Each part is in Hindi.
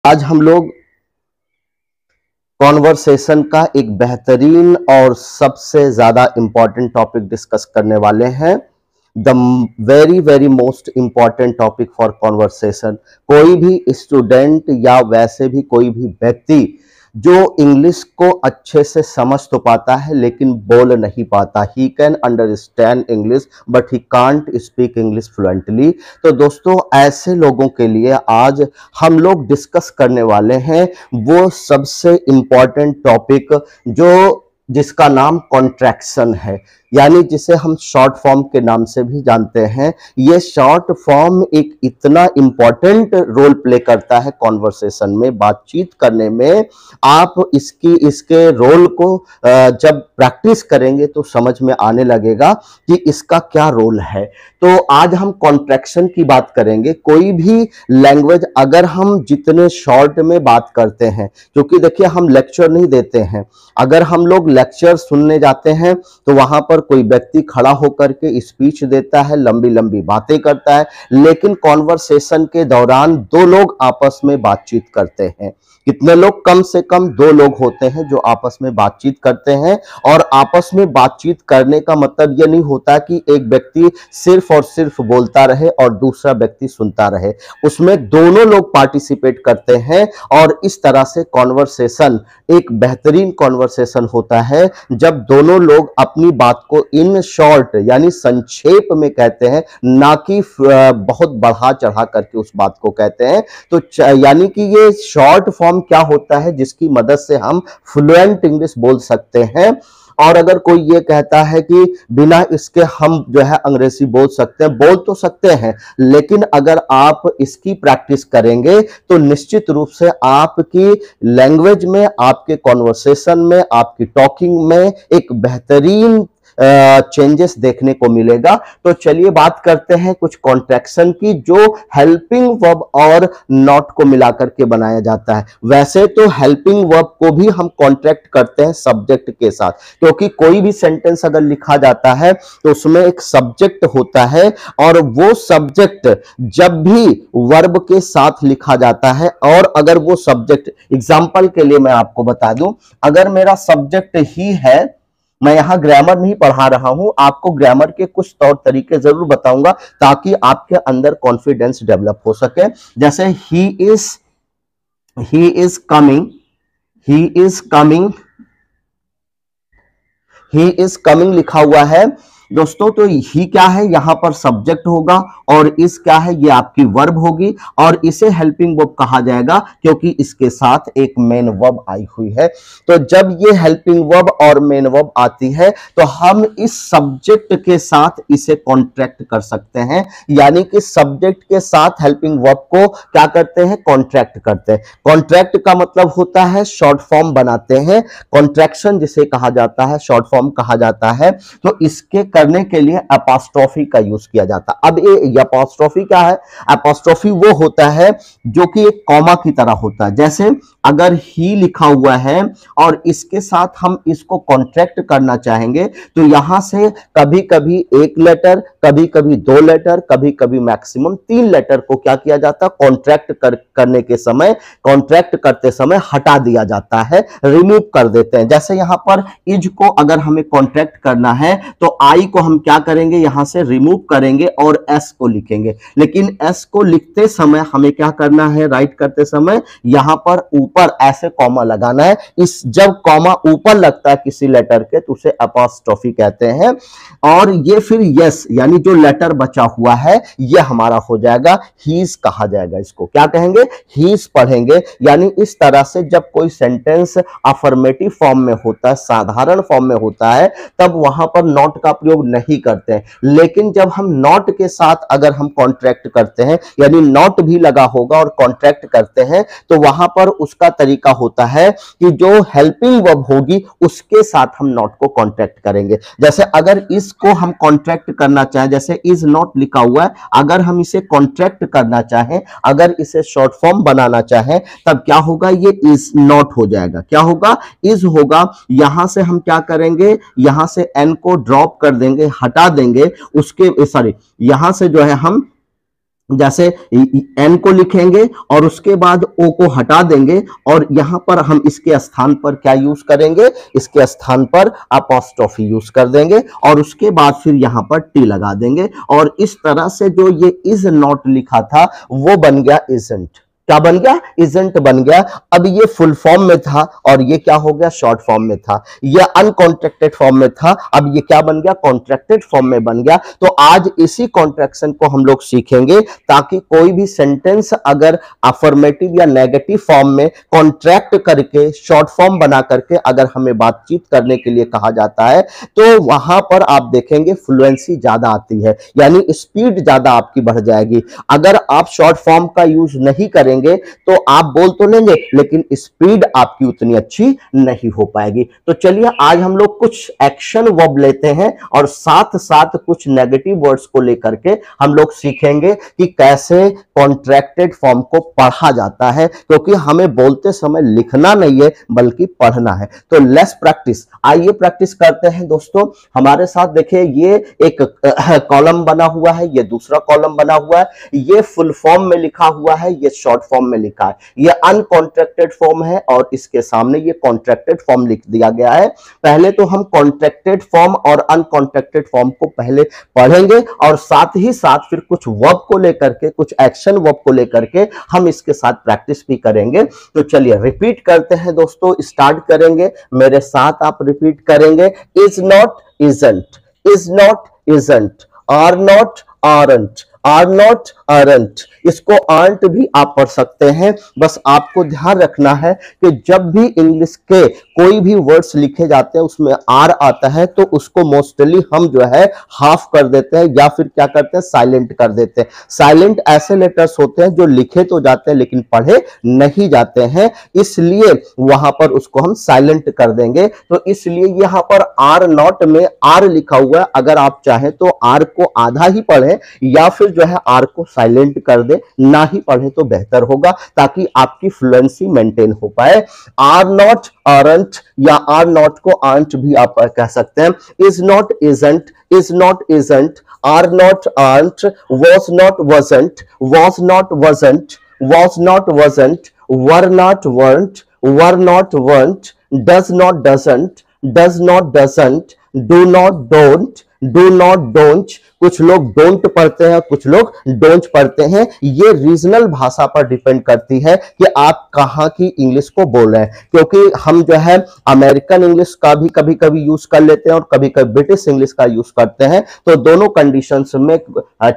आज हम लोग कॉन्वर्सेशन का एक बेहतरीन और सबसे ज्यादा इंपॉर्टेंट टॉपिक डिस्कस करने वाले हैं। The very very most important topic for conversation. कोई भी स्टूडेंट या वैसे भी कोई भी व्यक्ति जो इंग्लिश को अच्छे से समझ तो पाता है लेकिन बोल नहीं पाता। He can understand English but he can't speak English fluently. तो दोस्तों, ऐसे लोगों के लिए आज हम लोग डिस्कस करने वाले हैं वो सबसे इंपॉर्टेंट टॉपिक जिसका नाम कॉन्ट्रैक्शन है, यानी जिसे हम शॉर्ट फॉर्म के नाम से भी जानते हैं। ये शॉर्ट फॉर्म एक इतना इंपॉर्टेंट रोल प्ले करता है कॉन्वर्सेशन में, बातचीत करने में। आप इसके रोल को जब प्रैक्टिस करेंगे तो समझ में आने लगेगा कि इसका क्या रोल है। तो आज हम कॉन्ट्रैक्शन की बात करेंगे। कोई भी लैंग्वेज अगर हम जितने शॉर्ट में बात करते हैं, क्योंकि देखिए हम लेक्चर नहीं देते हैं, अगर हम लोग लेक्चर सुनने जाते हैं तो वहां पर कोई व्यक्ति खड़ा होकर के स्पीच देता है, लंबी लंबी बातें करता है, लेकिन कॉन्वर्सेशन के दौरान दो लोग आपस में बातचीत करते हैं। कितने लोग? कम से कम दो लोग होते हैं जो आपस में बातचीत करते हैं। और आपस में बातचीत करने का मतलब यह नहीं होता कि एक व्यक्ति सिर्फ और सिर्फ बोलता रहे और दूसरा व्यक्ति सुनता रहे। उसमें दोनों लोग पार्टिसिपेट करते हैं और इस तरह से कॉन्वर्सेशन एक बेहतरीन कॉन्वर्सेशन होता है जब दोनों लोग अपनी बात को इन शॉर्ट यानी संक्षेप में कहते हैं, ना कि बहुत बढ़ा चढ़ा करके उस बात को कहते हैं। तो यानी कि ये शॉर्ट फॉर्म क्या होता है जिसकी मदद से हम फ्लुएंट इंग्लिश बोल सकते हैं। और अगर कोई ये कहता है कि बिना इसके हम जो है अंग्रेजी बोल सकते हैं, बोल तो सकते हैं, लेकिन अगर आप इसकी प्रैक्टिस करेंगे तो निश्चित रूप से आपकी लैंग्वेज में, आपके कॉन्वर्सेशन में, आपकी टॉकिंग में एक बेहतरीन चेंजेस देखने को मिलेगा। तो चलिए बात करते हैं कुछ कॉन्ट्रैक्शन की जो हेल्पिंग वर्ब और नॉट को मिलाकर के बनाया जाता है। वैसे तो हेल्पिंग वर्ब को भी हम कॉन्ट्रैक्ट करते हैं सब्जेक्ट के साथ, क्योंकि कोई भी सेंटेंस अगर लिखा जाता है तो उसमें एक सब्जेक्ट होता है और वो सब्जेक्ट जब भी वर्ब के साथ लिखा जाता है, और अगर वो सब्जेक्ट, एग्जांपल के लिए मैं आपको बता दूं, अगर मेरा सब्जेक्ट ही है, मैं यहां ग्रामर नहीं पढ़ा रहा हूं, आपको ग्रामर के कुछ तौर तरीके जरूर बताऊंगा ताकि आपके अंदर कॉन्फिडेंस डेवलप हो सके। जैसे ही इज कमिंग लिखा हुआ है दोस्तों, तो ही क्या है? यहां पर सब्जेक्ट होगा और इस क्या है? ये आपकी वर्ब होगी और इसे हेल्पिंग वर्ब कहा जाएगा क्योंकि इसके साथ एक मेन वर्ब आई हुई है। तो जब ये हेल्पिंग वर्ब और मेन वर्ब आती है तो हम इस सब्जेक्ट के साथ इसे कॉन्ट्रैक्ट कर सकते हैं, यानी कि सब्जेक्ट के साथ हेल्पिंग वर्ब को क्या करते हैं? कॉन्ट्रैक्ट करते हैं। कॉन्ट्रैक्ट का मतलब होता है शॉर्ट फॉर्म बनाते हैं। कॉन्ट्रैक्शन जिसे कहा जाता है, शॉर्ट फॉर्म कहा जाता है। तो इसके करने के लिए अपोस्ट्रोफी का यूज किया जाता है। अब ये अपोस्ट्रोफी क्या है? अपोस्ट्रोफी वो होता है जो कि एक कॉमा की तरह होता है। जैसे अगर ही लिखा हुआ है और इसके साथ हम इसको कॉन्ट्रैक्ट करना चाहेंगे तो यहां से कभी कभी एक लेटर, कभी कभी दो लेटर, कभी कभी मैक्सिमम 3 लेटर को क्या किया जाता है? कॉन्ट्रैक्ट करने के समय, कॉन्ट्रैक्ट करते समय हटा दिया जाता है, रिमूव कर देते हैं। जैसे यहां पर इज को अगर हमें कॉन्ट्रैक्ट करना है तो आई को हम क्या करेंगे? यहां से रिमूव करेंगे और एस को लिखेंगे। लेकिन एस को लिखते समय हमें क्या करना है? राइट करते समय यहां पर ऊपर ऐसे कॉमा लगाना है। इस जब कॉमा ऊपर लगता है किसी लेटर के तो उसे अपोस्ट्रोफी कहते हैं। और ये फिर यस यानी जो लेटर बचा हुआ है ये हमारा हो जाएगा हीज कहा जाएगा। इसको क्या कहेंगे? हीज पढ़ेंगे। यानी इस तरह से जब कोई सेंटेंस अफर्मेटिव फॉर्म में होता है, साधारण फॉर्म में होता है, तब वहां पर नॉट का प्रयोग नहीं करते हैं। लेकिन जब हम नॉट के साथ अगर हम कॉन्ट्रैक्ट करते हैं, यानी नॉट भी लगा होगा और कॉन्ट्रैक्ट करते हैं, तो वहां पर उसका तरीका होता है कि जो हेल्पिंग वर्ब होगी उसके साथ हम नॉट को कॉन्ट्रैक्ट करेंगे। जैसे अगर इसको हम कॉन्ट्रैक्ट करना चाहें, जैसे इज नॉट लिखा हुआ है, अगर हम इसे कॉन्ट्रैक्ट करना चाहें, अगर इसे शॉर्ट फॉर्म बनाना चाहें, तब क्या होगा? ये इज नॉट हो जाएगा। क्या होगा? इज होगा। यहां से हम क्या करेंगे? यहां से एन को ड्रॉप कर देंगे, हटा देंगे, उसके यहां से जो है हम जैसे एन को लिखेंगे और उसके बाद ओ को हटा देंगे और यहां पर हम इसके स्थान पर क्या यूज करेंगे, इसके स्थान पर अपोस्ट्रोफी यूज कर देंगे और उसके बाद फिर यहां पर टी लगा देंगे और इस तरह से जो ये इज नॉट लिखा था वो बन गया इजंट। क्या बन गया, इजंट बन गया। अब ये फुल फॉर्म में था और ये क्या हो गया, शॉर्ट फॉर्म में था। ये अनकॉन्ट्रैक्टेड फॉर्म में था, अब ये क्या बन गया, कॉन्ट्रैक्टेड फॉर्म में बन गया। तो आज इसी कॉन्ट्रैक्शन को हम लोग सीखेंगे ताकि कोई भी सेंटेंस अगर अफर्मेटिव या नेगेटिव फॉर्म में कॉन्ट्रैक्ट करके शॉर्ट फॉर्म बना करके अगर हमें बातचीत करने के लिए कहा जाता है तो वहां पर आप देखेंगे फ्लुएंसी ज्यादा आती है, यानी स्पीड ज्यादा आपकी बढ़ जाएगी। अगर आप शॉर्ट फॉर्म का यूज नहीं करेंगे तो आप बोल तो लेंगे लेकिन स्पीड आपकी उतनी अच्छी नहीं हो पाएगी। तो चलिए आज हम लोग कुछ एक्शन वर्ब लेते हैं और साथ साथ कुछ नेगेटिव वर्ड्स को लेकर के हम लोग सीखेंगे कि कैसे कॉन्ट्रैक्टेड फॉर्म को पढ़ा जाता है, क्योंकि हमें बोलते समय लिखना नहीं है बल्कि पढ़ना है। तो लेट्स प्रैक्टिस, आइए प्रैक्टिस करते हैं दोस्तों। हमारे साथ देखिए ये एक कॉलम बना हुआ है, ये दूसरा कॉलम बना हुआ है, ये फुल फॉर्म में लिखा हुआ है, ये शॉर्ट फॉर्म में लिखा है, ये अनकॉन्ट्रैक्टेड फॉर्म है और इसके सामने ये कॉन्ट्रैक्टेड फॉर्म लिख दिया गया है। पहले तो हम कॉन्ट्रैक्टेड फॉर्म और अनकॉन्ट्रैक्टेड फॉर्म को पहले पढ़ेंगे और साथ ही साथ फिर कुछ वर्ब को लेकर के, कुछ एक्शन वर्ब को लेकर के हम इसके साथ प्रैक्टिस भी करेंगे। तो चलिए रिपीट करते हैं दोस्तों, स्टार्ट करेंगे, मेरे साथ आप रिपीट करेंगे। Is not, isn't, is not, isn't, are not, aren't, are not, aren't. इसको आंट भी आप पढ़ सकते हैं। बस आपको ध्यान रखना है कि जब भी इंग्लिश के कोई भी वर्ड्स लिखे जाते हैं उसमें आर आता है तो उसको मोस्टली हम जो है हाफ कर देते हैं या फिर क्या करते हैं, साइलेंट कर देते हैं। साइलेंट ऐसे लेटर्स होते हैं जो लिखे तो जाते हैं लेकिन पढ़े नहीं जाते हैं, इसलिए वहां पर उसको हम साइलेंट कर देंगे। तो इसलिए यहां पर आर नॉट में आर लिखा हुआ है, अगर आप चाहें तो आर को आधा ही पढ़ें या फिर जो है आर को साइलेंट कर दे, ना ही पढ़े तो बेहतर होगा ताकि आपकी फ्लुएंसी मेंटेन हो पाए। आर नॉट, आरंट या आर नॉट को आंट भी आप कह सकते हैं। Is not, isn't, is not, isn't, are not, aren't, was not, wasn't, was not, wasn't, was not, wasn't, were not, weren't, were not, weren't, does not, doesn't, does not, doesn't, do not, don't, do not, don't. कुछ लोग डोंट पढ़ते हैं, कुछ लोग डोंट पढ़ते हैं। ये रीजनल भाषा पर डिपेंड करती है कि आप कहां की इंग्लिश को बोल रहे हैं, क्योंकि हम जो है अमेरिकन इंग्लिश का भी कभी कभी यूज कर लेते हैं और कभी कभी ब्रिटिश इंग्लिश का यूज करते हैं, तो दोनों कंडीशंस में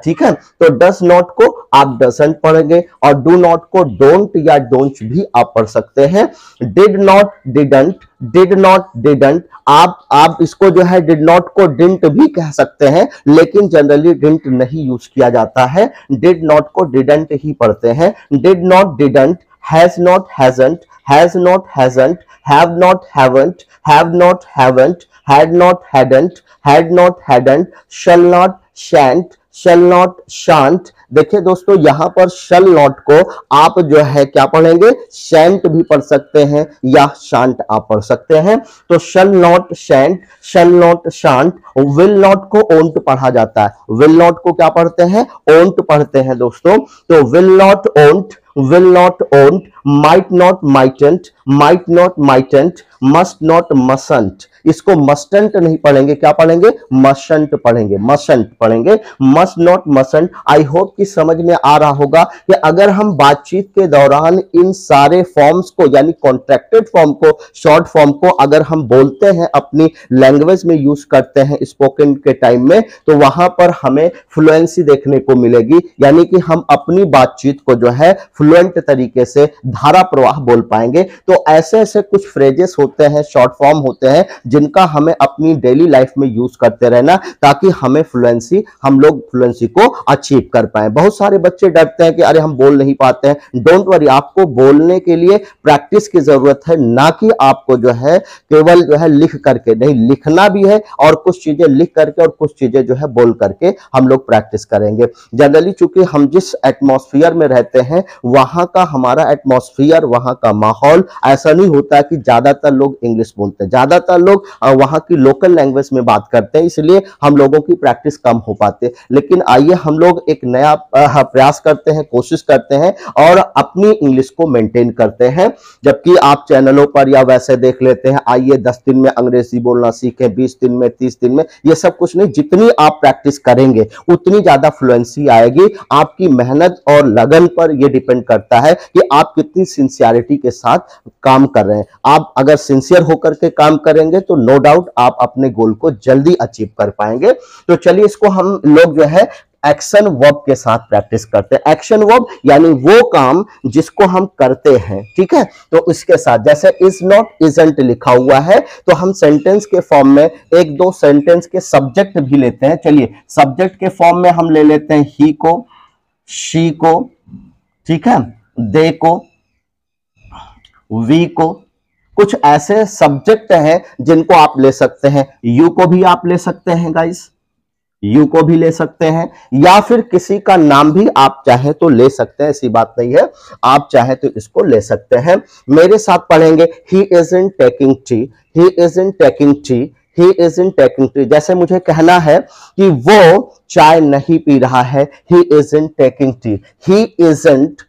ठीक है। तो डज नॉट को आप डजंट पढ़ेंगे और डू नॉट को डोंट या डोंट भी आप पढ़ सकते हैं। Did not, didn't, did not, didn't, आप इसको जो है डिड नॉट को डिडंट भी कह सकते हैं, लेकिन जनरली डिडंट नहीं यूज किया जाता है, डिड नॉट को डिडंट ही पढ़ते हैं। Did not, didn't, has not, hasn't, has not, hasn't, have not, haven't, have not, haven't, had not, hadn't, had not, hadn't, shall not, shan't, shall not, shan't. देखिए दोस्तों यहां पर शैल नॉट को आप जो है क्या पढ़ेंगे, शैंट भी पढ़ सकते हैं या शांत आप पढ़ सकते हैं। तो शैल नॉट, शैंट, शैल नॉट, शांत। विल नॉट को ओंट पढ़ा जाता है, विल नॉट को क्या पढ़ते हैं, ओंट पढ़ते हैं दोस्तों। तो will not, won't, will not, won't, might not, mightn't, might not, mightn't, must not, mustn't। इसको मस्टंट नहीं पढ़ेंगे, क्या पढ़ेंगे, मस्टंट पढ़ेंगे, मस्टंट पढ़ेंगे, must not, mustn't. I hope कि समझ में आ रहा होगा कि अगर हम बातचीत के दौरान इन सारे फॉर्म्स को यानी कॉन्ट्रैक्टेड फॉर्म को, शॉर्ट फॉर्म को अगर हम बोलते हैं, अपनी लैंग्वेज में यूज करते हैं स्पोकन के टाइम में, तो वहां पर हमें फ्लुएंसी देखने को मिलेगी, यानी कि हम अपनी बातचीत को जो है फ्लुएंट तरीके से धारा प्रवाह बोल पाएंगे। तो ऐसे ऐसे कुछ फ्रेजेस होते हैं, शॉर्ट फॉर्म होते हैं जिनका हमें अपनी डेली लाइफ में यूज करते रहना ताकि हमें फ्लुएंसी, हम लोग फ्लुएंसी को अचीव कर पाए। बहुत सारे बच्चे डरते हैं कि अरे हम बोल नहीं पाते हैं। डोंट वरी, आपको बोलने के लिए प्रैक्टिस की जरूरत है, ना कि आपको जो है केवल जो है लिख करके नहीं, लिखना भी है और कुछ चीजें लिख करके और कुछ चीजें जो है बोल करके हम लोग प्रैक्टिस करेंगे। जनरली चूंकि हम जिस एटमॉस्फेयर में रहते हैं वहां का हमारा एटमॉस्फेयर, वहां का माहौल ऐसा नहीं होता कि ज्यादातर लोग इंग्लिश बोलते हैं, ज्यादातर लोग वहां की लोकल लैंग्वेज में बात करते हैं, इसलिए हम लोगों की प्रैक्टिस कम हो पाती है। लेकिन आइए हम लोग एक नया प्रयास करते हैं, कोशिश करते हैं और अपनी इंग्लिश को मेंटेन करते हैं। जबकि आप चैनलों पर या वैसे देख लेते हैं, आइए 10 दिन में अंग्रेजी बोलना सीखें, 20 दिन में, 30 दिन में, ये सब कुछ नहीं। जितनी आप प्रैक्टिस करेंगे उतनी ज्यादा फ्लुएंसी आएगी। आपकी मेहनत और लगन पर यह डिपेंड करता है कि आप कितनी सिंसियरिटी के साथ काम कर रहे हैं। आप अगर सिंसियर होकर के काम करेंगे तो नो डाउट आप अपने गोल को जल्दी अचीव कर पाएंगे। तो चलिए इसको हम लोग जो है एक्शन वर्ब के साथ प्रैक्टिस करते हैं। एक्शन वर्ब यानी वो काम जिसको हम करते हैं, ठीक है। तो इसके साथ जैसे इज नॉट, इजंट लिखा हुआ है, तो हम सेंटेंस के फॉर्म में एक दो सेंटेंस के सब्जेक्ट भी लेते हैं। चलिए सब्जेक्ट के फॉर्म में हम ले लेते हैं ही को, शी को, ठीक है, दे को, वी को। कुछ ऐसे सब्जेक्ट हैं जिनको आप ले सकते हैं। यू को भी आप ले सकते हैं गाइस, यू को भी ले सकते हैं, या फिर किसी का नाम भी आप चाहे तो ले सकते हैं, ऐसी बात नहीं है, आप चाहे तो इसको ले सकते हैं। मेरे साथ पढ़ेंगे he isn't taking tea, he isn't taking tea, he isn't taking tea. जैसे मुझे कहना है कि वो चाय नहीं पी रहा है, he isn't taking tea, he isn't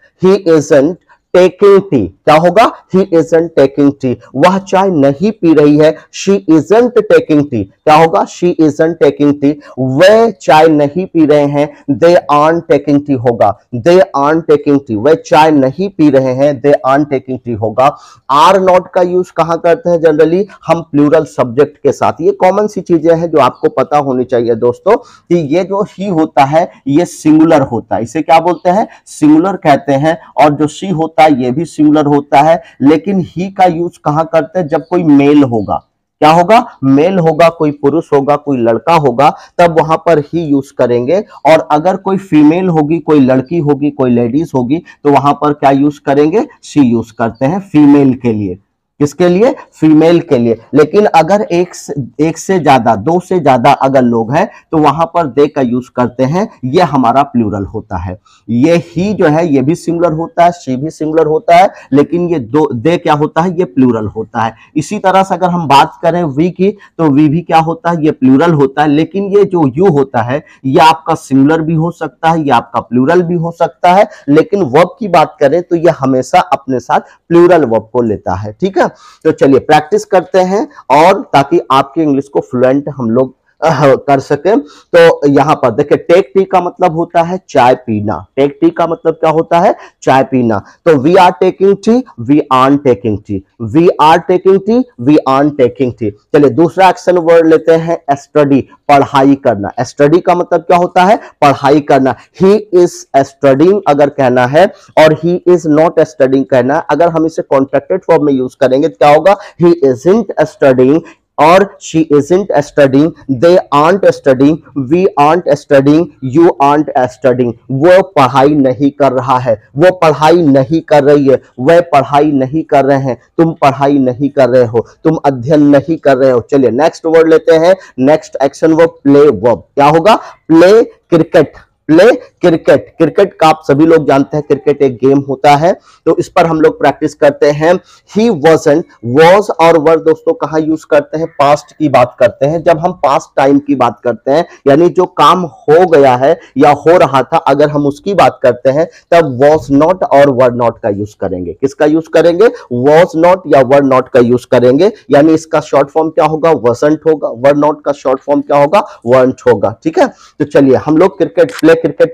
taking tea, क्या होगा, ही इजंट टेकिंग टी, वह चाय नहीं पी रही है, शी इजंट टेकिंग टी, क्या होगा, शी इजंट टेकिंग टी, वे चाय नहीं पी रहे हैं, दे आर्न टेकिंग टी होगा, दे आर्न टेकिंग टी, वे चाय नहीं पी रहे हैं, दे आर्न टेकिंग टी होगा। आर नॉट का यूज कहां करते हैं जनरली, हम प्लूरल सब्जेक्ट के साथ। ये कॉमन सी चीजें हैं जो आपको पता होनी चाहिए दोस्तों, कि ये जो ही होता है ये सिंगुलर होता है, इसे क्या बोलते हैं, सिंगुलर कहते हैं। और जो शी होता है ये भी सिंगुलर होता है। लेकिन ही का यूज कहां करते हैं, जब कोई मेल होगा, क्या होगा, मेल होगा, कोई पुरुष होगा, कोई लड़का होगा, तब वहां पर ही यूज करेंगे। और अगर कोई फीमेल होगी, कोई लड़की होगी, कोई लेडीज होगी, तो वहां पर क्या यूज करेंगे, शी यूज करते हैं फीमेल के लिए। किसके लिए, फीमेल के लिए। लेकिन अगर एक से ज्यादा, दो से ज्यादा अगर लोग हैं तो वहां पर दे का यूज करते हैं, ये हमारा प्लूरल होता है। ये ही जो है ये भी सिंगुलर होता है, शी भी सिंगुलर होता है, लेकिन ये दो दे क्या होता है, ये प्लूरल होता है। इसी तरह से अगर हम बात करें वी की, तो वी भी क्या होता है, ये प्लूरल होता है। लेकिन ये जो यू होता है ये आपका सिंगुलर भी हो सकता है, ये आपका प्लूरल भी हो सकता है। लेकिन वर्ब की बात करें तो ये हमेशा अपने साथ प्लूरल वर्ब को लेता है, ठीक है। तो चलिए प्रैक्टिस करते हैं, और ताकि आपकी इंग्लिश को फ्लुएंट हम लोग कर सके। तो यहां पर देखिए टेक टी का मतलब होता है चाय पीना, टेक टी का मतलब क्या होता है, चाय पीना। तो we are taking tea, we are taking tea, we are taking tea, we are taking tea. चलिए दूसरा एक्शन वर्ड लेते हैं, स्टडी, पढ़ाई करना। स्टडी का मतलब क्या होता है, पढ़ाई करना। ही इज स्टडीइंग अगर कहना है, और ही इज नॉट स्टडीइंग कहना है। अगर हम इसे कॉन्ट्रैक्टेड फॉर्म में यूज करेंगे तो क्या होगा, ही इजंट स्टडीइंग और she isn't studying, they aren't studying, we aren't studying, you aren't studying। वो पढ़ाई नहीं कर रहा है, वो पढ़ाई नहीं कर रही है, वह पढ़ाई नहीं कर रहे हैं, तुम पढ़ाई नहीं कर रहे हो, तुम अध्ययन नहीं कर रहे हो। चलिए नेक्स्ट वर्ड लेते हैं, next action verb play verb. क्या होगा, play cricket, play cricket. Cricket का आप सभी लोग जानते हैं, क्रिकेट एक गेम होता है, तो इस पर हम लोग प्रैक्टिस करते हैं। ही वॉजंट, वॉज और वर दोस्तों कहां यूज करते हैं, पास्ट की बात करते हैं। जब हम पास्ट टाइम की बात करते हैं, यानी जो काम हो गया है या हो रहा था, अगर हम उसकी बात करते हैं, तब वॉज नॉट और वर नॉट का यूज करेंगे। किसका यूज करेंगे, वॉज नॉट या वर नॉट का यूज करेंगे। यानी इसका शॉर्ट फॉर्म क्या होगा, वॉजंट होगा, वर नॉट का शॉर्ट फॉर्म क्या होगा, वॉन्ट होगा, ठीक है। तो चलिए हम लोग क्रिकेट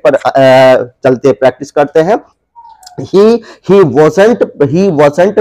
पर चलते प्रैक्टिस करते हैं। he wasn't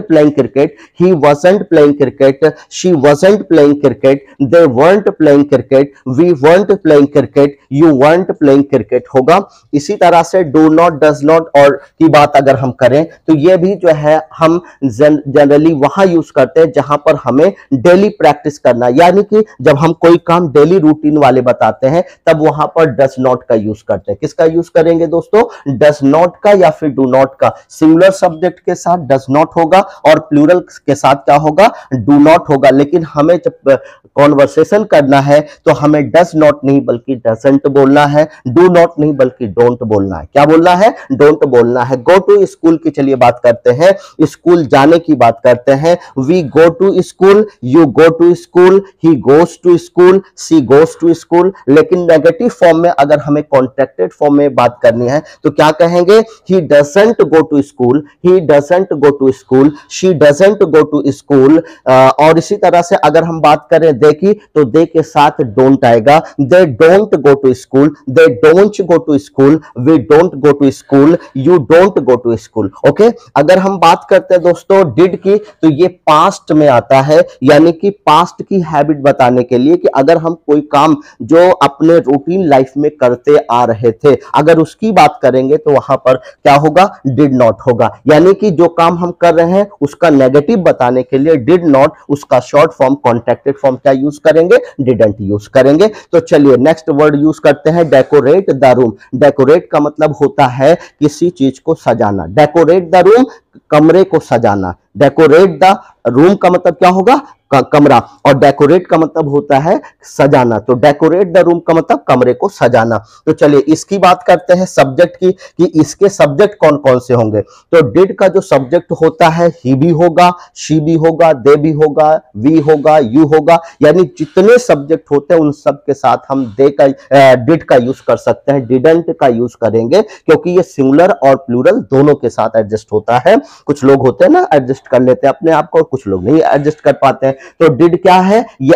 playing cricket, he wasn't playing cricket, she wasn't playing cricket, they weren't playing cricket, we weren't playing cricket, you weren't playing cricket होगा। इसी तरह से do not, does not और की बात अगर हम करें तो ये भी जो है हम जनरली वहां यूज करते हैं जहां पर हमें डेली प्रैक्टिस करना, यानी कि जब हम कोई काम डेली रूटीन वाले बताते हैं तब वहां पर does not का यूज करते हैं। किसका यूज करेंगे दोस्तों, does not का या फिर do not का सिंगुलर सब्जेक्ट के साथ डज नॉट होगा और प्लूरल के साथ क्या होगा, डू नॉट होगा। लेकिन हमें जब कॉन्वर्सेशन करना है तो हमें डज नॉट नहीं बल्कि डजंट बोलना है, डू नॉट नहीं बल्कि डोंट बोलना है। क्या बोलना है, डोंट बोलना है। गो टू स्कूल की चलिए बात करते हैं, स्कूल जाने की बात करते हैं। We go to school, you go to school, he goes to school, she goes to school. लेकिन नेगेटिव फॉर्म में अगर हमें कॉन्ट्रैक्टेड फॉर्म में बात करनी है तो क्या कहेंगे, he doesn't go to school, he doesn't go to school, she doesn't go to school. और इसी तरह से अगर हम बात करें दे की, तो दे के साथ डोंट आएगा। They don't go to school, they don't go to school, we don't go to school, you don't go to school. Okay, अगर हम बात करते हैं दोस्तों डिड की, तो ये पास्ट में आता है, यानी कि पास्ट की हैबिट बताने के लिए कि अगर हम कोई काम जो अपने रूटीन लाइफ में करते आ रहे थे अगर उसकी बात करेंगे तो वहां पर क्या होगा, डिड नॉट होगा। यानी कि जो काम हम कर रहे हैं उसका नेगेटिव बताने के लिए डिड नॉट, उसका शॉर्ट फॉर्म कॉन्ट्रैक्टेड फॉर्म क्या यूज करेंगे, डिडंट यूज करेंगे। तो चलिए नेक्स्ट वर्ड यूज करते हैं, डेकोरेट द रूम। डेकोरेट का मतलब होता है किसी चीज को सजाना। डेकोरेट द रूम, कमरे को सजाना। डेकोरेट द रूम का मतलब क्या होगा, कमरा, और डेकोरेट का मतलब होता है सजाना। तो डेकोरेट द रूम का मतलब कमरे को सजाना। तो चलिए इसकी बात करते हैं सब्जेक्ट की, कि इसके सब्जेक्ट कौन कौन से होंगे। तो डिड का जो सब्जेक्ट होता है ही भी होगा, शी भी होगा, दे भी होगा, वी होगा, यू होगा। यानी जितने सब्जेक्ट होते हैं उन सब के साथ हम दे का डिड का यूज कर सकते हैं, डिडंट का यूज करेंगे, क्योंकि ये सिंगुलर और प्लूरल दोनों के साथ एडजस्ट होता है। कुछ लोग होते हैं ना एडजस्ट कर लेते हैं अपने आप को, कुछ लोग नहीं एडजस्ट कर पाते हैं। तो डिड क्या है, ये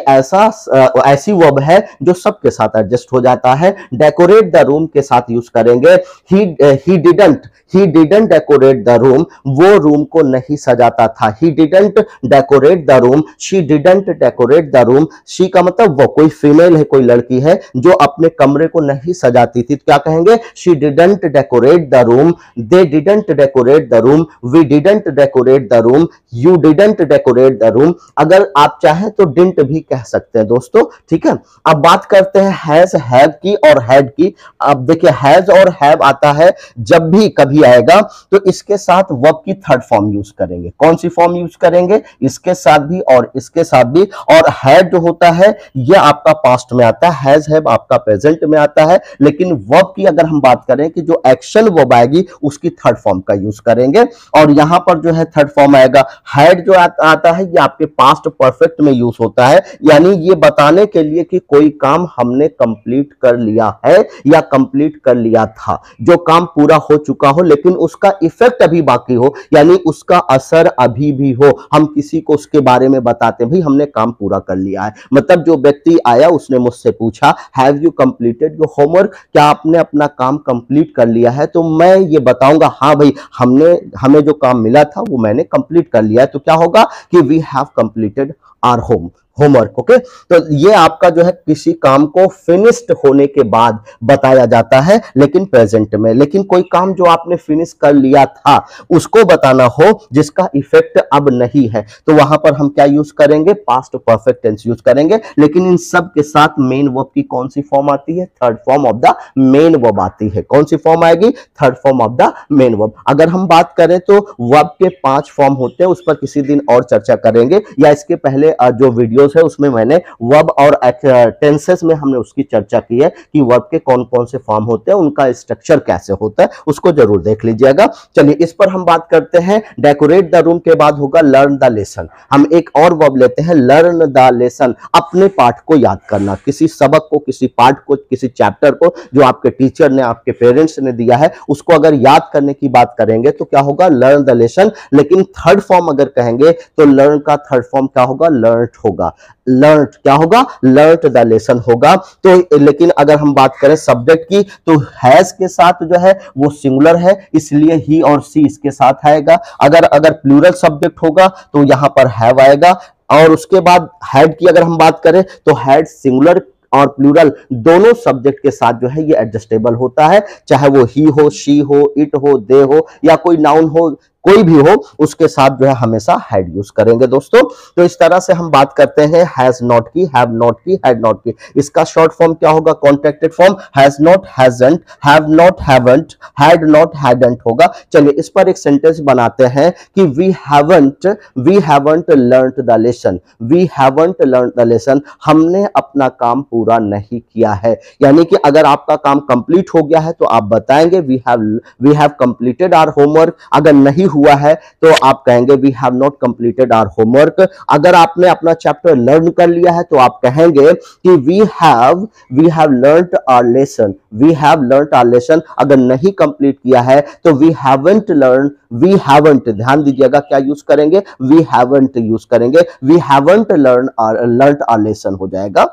ऐसी वर्ब है जो सबके साथ एडजस्ट हो जाता है। डेकोरेट द रूम के साथ यूज करेंगे। He didn't decorate the room, वो रूम को नहीं सजाता था। He didn't decorate the room, she didn't decorate the room. She का मतलब वो कोई फीमेल है, कोई लड़की है जो अपने कमरे को नहीं सजाती थी, तो क्या कहेंगे, she didn't decorate the room, they didn't decorate the room, we didn't decorate the room, you didn't decorate the room. अगर आप चाहें तो डिडंट भी कह सकते हैं दोस्तों, ठीक है। अब बात करते हैं हैज, हैव की और हैड की। अब देखिए हैज और हैव आता है जब भी कभी आएगा तो इसके साथ वर्ब की थर्ड फॉर्म यूज करेंगे। कौन सी फॉर्म यूज करेंगे, इसके साथ भी और इसके साथ भी। और हैड जो होता है यह आपका पास्ट में आता है, हैज हैव आपका प्रेजेंट में आता है। लेकिन वर्ब की अगर हम बात करें कि जो एक्शन वर्ब आएगी उसकी थर्ड फॉर्म का यूज करेंगे। और यहां पर जो है थर्ड फॉर्म आएगा हैड, जो आता है ये आपके पास्ट परफेक्ट में यूज होता है, यानी ये बताने के लिए कि कोई काम हमने कंप्लीट कर लिया है या कंप्लीट कर लिया था। जो काम पूरा हो चुका हो लेकिन उसका इफेक्ट अभी बाकी हो, यानी उसका असर अभी भी हो, हम किसी को उसके बारे में बताते भाई हमने काम पूरा कर लिया है। मतलब जो व्यक्ति आया उसने मुझसे पूछा have you completed your homework, क्या आपने अपना काम कंप्लीट कर लिया है, तो मैं ये बताऊंगा हाँ भाई हमें जो काम मिला था वो मैंने कंप्लीट कर लिया है। तो क्या होगा कि we have completed our homework. Okay, तो ये आपका जो है किसी काम को फिनिश्ड होने के बाद बताया जाता है लेकिन प्रेजेंट में। लेकिन कोई काम जो आपने फिनिश कर लिया था उसको बताना हो जिसका इफेक्ट अब नहीं है तो वहां पर हम क्या यूज करेंगे, पास्ट परफेक्ट टेंस यूज करेंगे। लेकिन इन सब के साथ मेन वर्ब की कौन सी फॉर्म आती है, third form of the main verb आती है। कौन सी फॉर्म आएगी, third form of the main verb. अगर हम बात करें तो वर्ब के 5 फॉर्म होते हैं, उस पर किसी दिन और चर्चा करेंगे, या इसके पहले जो वीडियो है उसमें मैंने वर्ब और टेंसेस में हमने उसकी चर्चा की है कि वर्ब के कौन कौन से फॉर्म होते हैं, उनका स्ट्रक्चर कैसे होता है, उसको जरूर देख लीजिएगा। चलिए इस पर हम बात करते हैं। डेकोरेट द रूम के बाद होगा लर्न द लेसन। हम एक और वर्ब लेते हैं लर्न द लेसन, अपने पाठ को याद करना, किसी सबक को, किसी पाठ को, किसी चैप्टर को जो आपके टीचर ने, आपके पेरेंट्स ने दिया है उसको अगर याद करने की बात करेंगे तो क्या होगा, लर्न द लेसन। लेकिन थर्ड फॉर्म अगर कहेंगे तो लर्न का थर्ड फॉर्म क्या होगा, लर्न्ड होगा। लर्न क्या होगा, लर्न द लेसन होगा। तो लेकिन अगर हम बात करें सब्जेक्ट की तो हैज के साथ जो है वो सिंगुलर है इसलिए ही और सी इसके साथ आएगा। अगर प्लूरल सब्जेक्ट होगा तो यहां पर हैव आएगा। और उसके बाद हैड की अगर हम बात करें तो हैड सिंगुलर और प्लूरल दोनों सब्जेक्ट के साथ जो है ये एडजस्टेबल होता है, चाहे वो ही हो, शी हो, इट हो, दे हो या कोई नाउन हो, कोई भी हो उसके साथ जो है हमेशा हैड यूज करेंगे दोस्तों। तो इस तरह से हम बात करते हैं हैज नॉट की, हैव नॉट की, हैड नॉट की। इसका शॉर्ट फॉर्म क्या होगा? Contracted form has not, hasn't, have not, haven't, had not, hadn't होगा। चलिए इस पर एक सेंटेंस बनाते हैं कि we haven't learned the lesson, we haven't learned the lesson, हमने अपना काम पूरा नहीं किया है। यानी कि अगर आपका काम कंप्लीट हो गया है तो आप बताएंगे we have completed our homework. अगर नहीं हुआ है तो आप कहेंगे we have not completed our homework. अगर आपने अपना चैप्टर लर्न कर लिया है तो आप कहेंगे कि we have learned our lesson, we have learned our lesson. अगर नहीं कंप्लीट किया है तो we haven't learn, we haven't, ध्यान दीजिएगा क्या यूज करेंगे? वी हैवंट यूज करेंगे, we haven't learned our lesson हो जाएगा।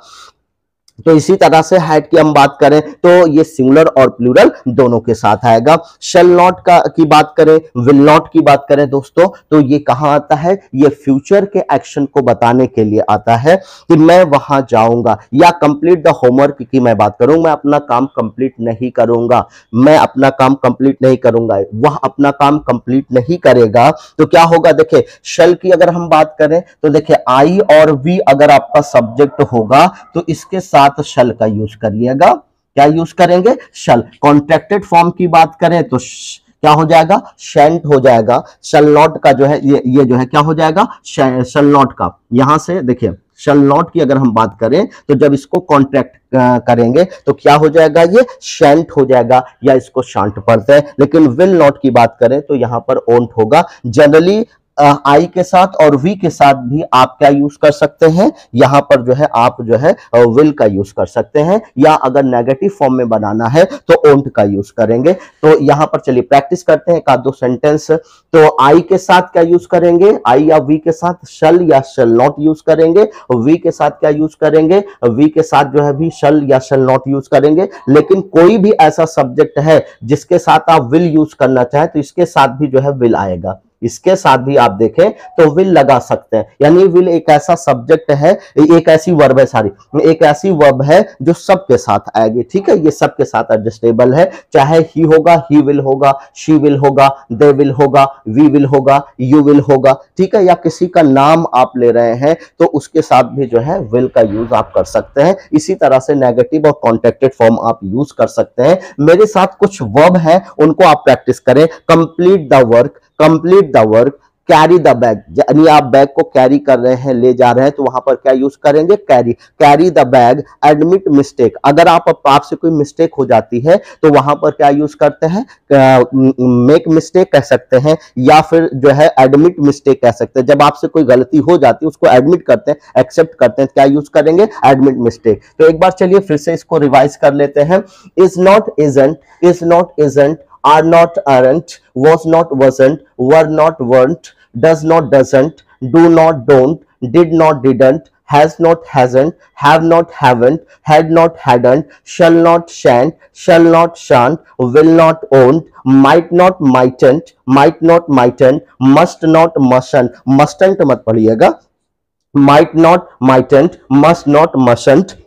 तो इसी तरह से हैड की हम बात करें तो ये सिंगुलर और प्लूरल दोनों के साथ आएगा। शैल नॉट की बात करें, विल नॉट की बात करें दोस्तों, तो ये कहां आता है? ये फ्यूचर के एक्शन को बताने के लिए आता है कि मैं वहां जाऊंगा। या कंप्लीट द होमवर्क की मैं बात करूं, मैं अपना काम कंप्लीट नहीं करूंगा, मैं अपना काम कंप्लीट नहीं करूंगा, वह अपना काम कंप्लीट नहीं करेगा तो क्या होगा? देखिए शैल की अगर हम बात करें तो देखिए आई और वी अगर आपका सब्जेक्ट होगा तो इसके साथ शल का यूज करिएगा। क्या यूज करेंगे? शल। कॉन्ट्रैक्टेड फॉर्म की बात करें तो क्या हो जाएगा? शैंट हो जाएगा। शल नॉट का जो है ये जो है क्या हो जाएगा? शल नॉट का। यहां से देखिए शल नॉट की अगर हम बात करें तो जब इसको कॉन्ट्रैक्ट करेंगे तो क्या हो जाएगा? ये शैंट हो जाएगा या इसको शांट पढ़ते हैं। लेकिन विल नॉट की बात करें तो यहां पर ओंट होगा। जनरली आई के साथ और वी के साथ भी आप क्या यूज कर सकते हैं? यहां पर जो है आप जो है विल का यूज कर सकते हैं, या अगर नेगेटिव फॉर्म में बनाना है तो ओंट का यूज करेंगे। तो यहां पर चलिए प्रैक्टिस करते हैं एक आध दो सेंटेंस। तो आई के साथ क्या यूज करेंगे? आई या वी के साथ शल या शल नॉट यूज करेंगे। वी के साथ क्या यूज करेंगे? वी के साथ जो है भी शल या शल नॉट यूज करेंगे। लेकिन कोई भी ऐसा सब्जेक्ट है जिसके साथ आप विल यूज करना चाहें तो इसके साथ भी जो है विल आएगा, इसके साथ भी आप देखें तो विल लगा सकते हैं। यानी विल एक ऐसा सब्जेक्ट है, एक ऐसी वर्ब है, एक ऐसी वर्ब है जो सबके साथ आएगी। ठीक है, ये सबके साथ एडजस्टेबल है, चाहे ही होगा, ही विल होगा, शी विल होगा, दे विल होगा, वी विल होगा, यू विल होगा। ठीक है, या किसी का नाम आप ले रहे हैं तो उसके साथ भी जो है विल का यूज आप कर सकते हैं। इसी तरह से नेगेटिव और कॉन्ट्रैक्टेड फॉर्म आप यूज कर सकते हैं। मेरे साथ कुछ वर्ब है उनको आप प्रैक्टिस करें। Complete the work, complete the work, carry the bag, यानी आप बैग को कैरी कर रहे हैं, ले जा रहे हैं, तो वहां पर क्या यूज करेंगे? Carry. Carry the bag. Admit mistake, अगर आपसे कोई मिस्टेक हो जाती है तो वहां पर क्या यूज करते हैं? मेक मिस्टेक कह सकते हैं, या फिर जो है एडमिट मिस्टेक कह सकते हैं। जब आपसे कोई गलती हो जाती है उसको एडमिट करते हैं, एक्सेप्ट करते हैं, क्या यूज करेंगे? Admit mistake. तो एक बार चलिए फिर से इसको रिवाइज कर लेते हैं। Is not isn't, is not isn't, are not aren't, was not wasn't, were not weren't, does not doesn't, do not don't, did not didn't, has not hasn't, have not haven't, had not hadn't, shall not shan't, shall not shan't, will not won't, might not mightn't, might not mightn't, must not mustn't, mustn't मत पढ़िएगा, might not mightn't, must not mustn't,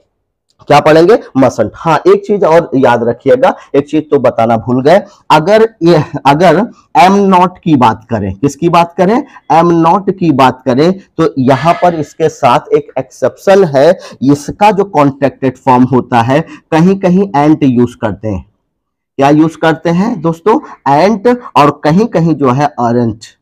क्या पढ़ेंगे? मसंट। हाँ, एक चीज और याद रखिएगा, एक चीज तो बताना भूल गए। अगर एम नॉट की बात करें, किसकी बात करें? एम नॉट की बात करें तो यहां पर इसके साथ एक एक्सेप्शन है। इसका जो कॉन्ट्रैक्टेड फॉर्म होता है कहीं कहीं एंट यूज करते हैं। क्या यूज करते हैं दोस्तों? एंट। और कहीं कहीं जो है अरेंट।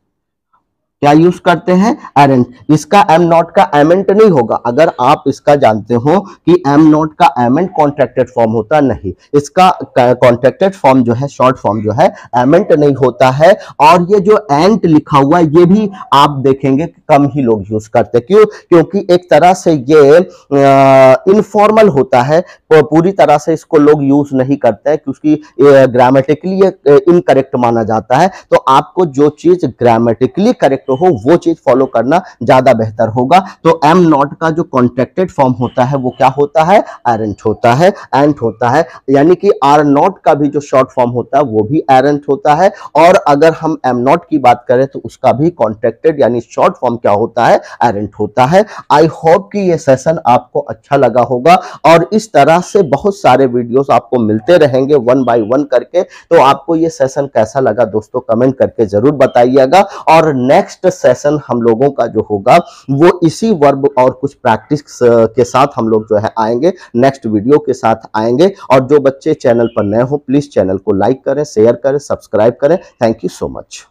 क्या यूज करते हैं? एरेंट। इसका एम नॉट का एमेंट नहीं होगा। अगर आप इसका जानते हो कि एम नॉट का एमेंट कॉन्ट्रैक्टेड फॉर्म होता नहीं, इसका कॉन्ट्रैक्टेड फॉर्म जो है, शॉर्ट फॉर्म जो है, एमेंट नहीं होता है। और ये जो एंट लिखा हुआ है ये भी आप देखेंगे कि कम ही लोग यूज करते हैं। क्यों? क्योंकि एक तरह से ये इनफॉर्मल होता है, पूरी तरह से इसको लोग यूज नहीं करते हैं क्योंकि ग्रामेटिकली इनकरेक्ट माना जाता है। तो आपको जो चीज ग्रामेटिकली करेक्ट करते हो वो चीज फॉलो करना ज्यादा बेहतर होगा। तो एम नॉट का जो कॉन्ट्रैक्टेड फॉर्म होता है वो क्या होता है, एरेंट होता है, एंट होता है। यानी कि आर नॉट का भी जो शॉर्ट फॉर्म होता है वो भी एरेंट होता है। और अगर हम एम नॉट की बात करें तो उसका भी कॉन्ट्रैक्टेड यानी शॉर्ट फॉर्म क्या होता है, एरेंट होता है। आई होप कि ये सेशन आपको अच्छा लगा होगा और इस तरह से बहुत सारे वीडियोस आपको मिलते रहेंगे वन बाय वन करके। तो आपको ये सेशन कैसा लगा दोस्तों कमेंट करके जरूर बताइएगा। और नेक्स्ट सेशन हम लोगों का जो होगा वो इसी वर्ब और कुछ प्रैक्टिस के साथ हम लोग जो है आएंगे, नेक्स्ट वीडियो के साथ आएंगे। और जो बच्चे चैनल पर नए हो प्लीज चैनल को लाइक करें, शेयर करें, सब्सक्राइब करें। Thank you so much.